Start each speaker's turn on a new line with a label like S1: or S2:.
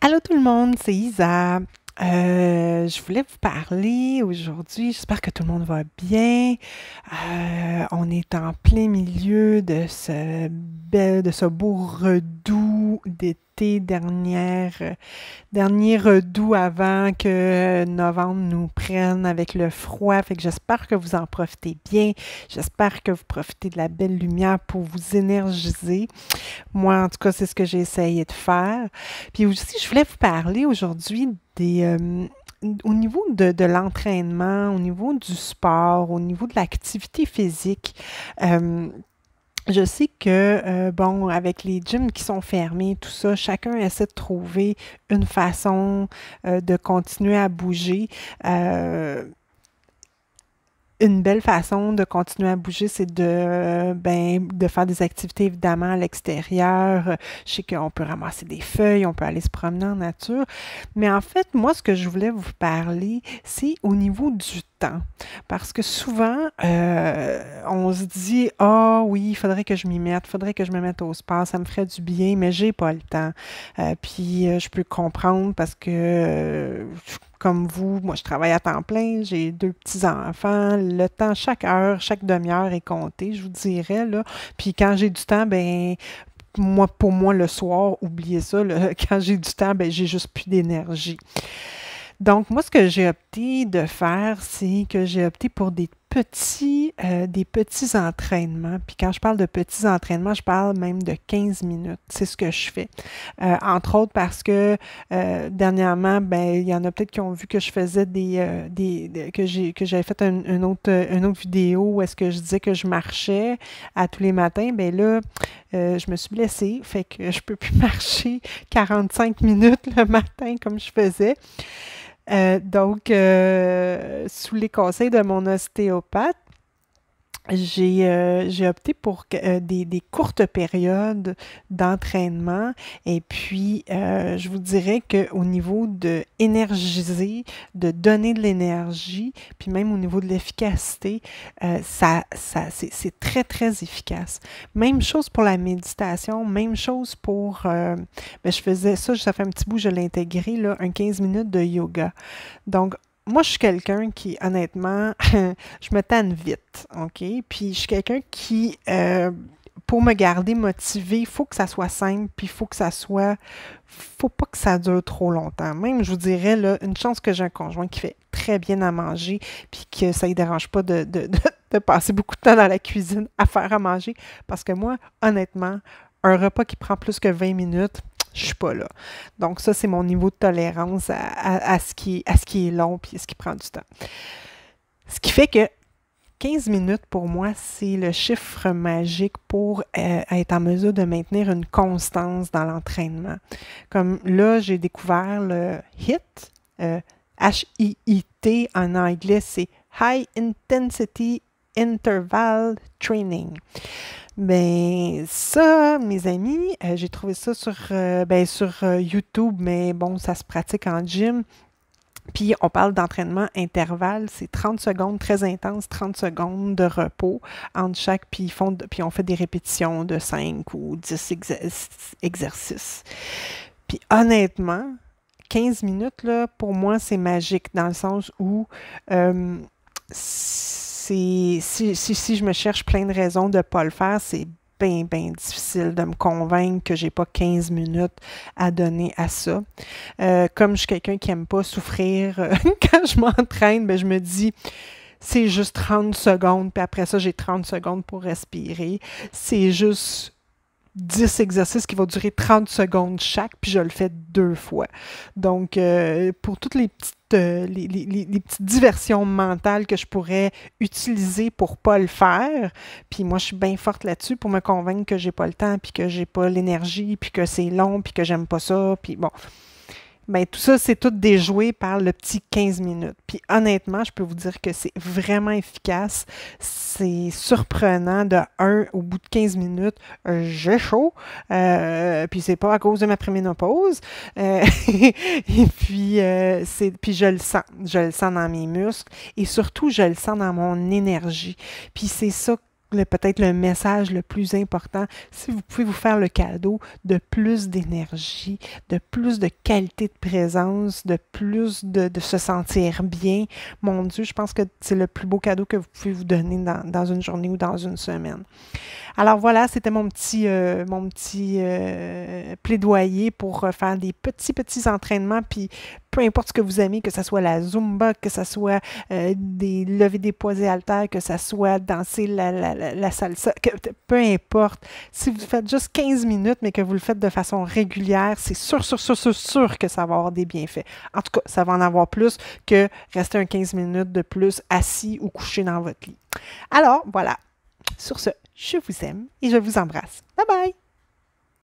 S1: Allô tout le monde, c'est Isa. Je voulais vous parler aujourd'hui. J'espère que tout le monde va bien. On est en plein milieu de ce beau redout d'été, dernier redout avant que novembre nous prenne avec le froid. Fait que j'espère que vous en profitez bien. J'espère que vous profitez de la belle lumière pour vous énergiser. Moi, en tout cas, c'est ce que j'ai essayé de faire. Puis aussi, je voulais vous parler aujourd'hui au niveau de l'entraînement, au niveau du sport, au niveau de l'activité physique. Euh, je sais que, bon, avec les gyms qui sont fermés, tout ça, chacun essaie de trouver une façon de continuer à bouger. Euh, une belle façon de continuer à bouger, c'est de faire des activités évidemment à l'extérieur. Je sais qu'on peut ramasser des feuilles, on peut aller se promener en nature. Mais en fait, moi, ce que je voulais vous parler, c'est au niveau du temps. Parce que souvent, on se dit, ah oui, il faudrait que je m'y mette, il faudrait que je me mette au sport, ça me ferait du bien, mais j'ai pas le temps. Puis je peux comprendre parce que comme vous, moi je travaille à temps plein, j'ai deux petits-enfants, le temps, chaque heure, chaque demi-heure est compté, je vous dirais, là. Puis quand j'ai du temps, ben moi, pour moi, le soir, oubliez ça, là, quand j'ai du temps, ben j'ai juste plus d'énergie. Donc, moi, ce que j'ai opté de faire, c'est que j'ai opté pour des petits entraînements. Puis quand je parle de petits entraînements, je parle même de 15 minutes. C'est ce que je fais. Entre autres parce que dernièrement, ben, il y en a peut-être qui ont vu que je faisais que j'avais fait une autre vidéo où est-ce que je disais que je marchais à tous les matins. Ben là, je me suis blessée, fait que je peux plus marcher 45 minutes le matin comme je faisais. Sous les conseils de mon ostéopathe, j'ai opté pour des courtes périodes d'entraînement et puis je vous dirais qu'au niveau de énergiser, de donner de l'énergie, puis même au niveau de l'efficacité, c'est très, très efficace. Même chose pour la méditation, même chose pour... ben, je faisais ça, ça fait un petit bout, je l'ai intégré, là, un 15 minutes de yoga. Donc, moi, je suis quelqu'un qui, honnêtement, je me tanne vite, OK? Puis, je suis quelqu'un qui, pour me garder motivée, il faut que ça soit simple, puis il faut que ça soit... faut pas que ça dure trop longtemps. Même, je vous dirais, là, une chance que j'ai un conjoint qui fait très bien à manger, puis que ça ne dérange pas de passer beaucoup de temps dans la cuisine à faire à manger, parce que moi, honnêtement, un repas qui prend plus que 20 minutes, je suis pas là. Donc ça, c'est mon niveau de tolérance à ce qui est long puis à ce qui prend du temps. Ce qui fait que 15 minutes pour moi, c'est le chiffre magique pour être en mesure de maintenir une constance dans l'entraînement. Comme là, j'ai découvert le HIIT, H-I-I-T en anglais, c'est High Intensity Interval Training. Ben ça, mes amis, j'ai trouvé ça sur YouTube, mais bon, ça se pratique en gym. Puis on parle d'entraînement intervalle, c'est 30 secondes très intense, 30 secondes de repos entre chaque, puis on fait des répétitions de 5 ou 10 exercices. Puis honnêtement, 15 minutes, là, pour moi, c'est magique dans le sens où si je me cherche plein de raisons de ne pas le faire, c'est bien, bien difficile de me convaincre que j'ai pas 15 minutes à donner à ça. Comme je suis quelqu'un qui aime pas souffrir quand je m'entraîne, ben je me dis c'est juste 30 secondes, puis après ça, j'ai 30 secondes pour respirer. C'est juste 10 exercices qui vont durer 30 secondes chaque, puis je le fais deux fois. Donc, pour toutes les petites diversions mentales que je pourrais utiliser pour pas le faire, puis moi, je suis bien forte là-dessus pour me convaincre que j'ai pas le temps, puis que j'ai pas l'énergie, puis que c'est long, puis que j'aime pas ça, puis bon. Ben, tout ça, c'est tout déjoué par le petit 15 minutes. Puis honnêtement, je peux vous dire que c'est vraiment efficace. C'est surprenant. De un, au bout de 15 minutes, j'ai chaud. Puis c'est pas à cause de ma préménopause. Puis je le sens. Je le sens dans mes muscles. Et surtout, je le sens dans mon énergie. Puis c'est ça peut-être le message le plus important, si vous pouvez vous faire le cadeau de plus d'énergie, de plus de qualité de présence, de plus de se sentir bien, mon Dieu, je pense que c'est le plus beau cadeau que vous pouvez vous donner dans une journée ou dans une semaine. Alors voilà, c'était mon petit plaidoyer pour faire des petits entraînements, puis peu importe ce que vous aimez, que ce soit la Zumba, que ce soit des levées des poids et haltères, que ce soit danser la salsa, peu importe. Si vous faites juste 15 minutes, mais que vous le faites de façon régulière, c'est sûr que ça va avoir des bienfaits. En tout cas, ça va en avoir plus que rester un 15 minutes de plus assis ou couché dans votre lit. Alors, voilà. Sur ce, je vous aime et je vous embrasse. Bye bye!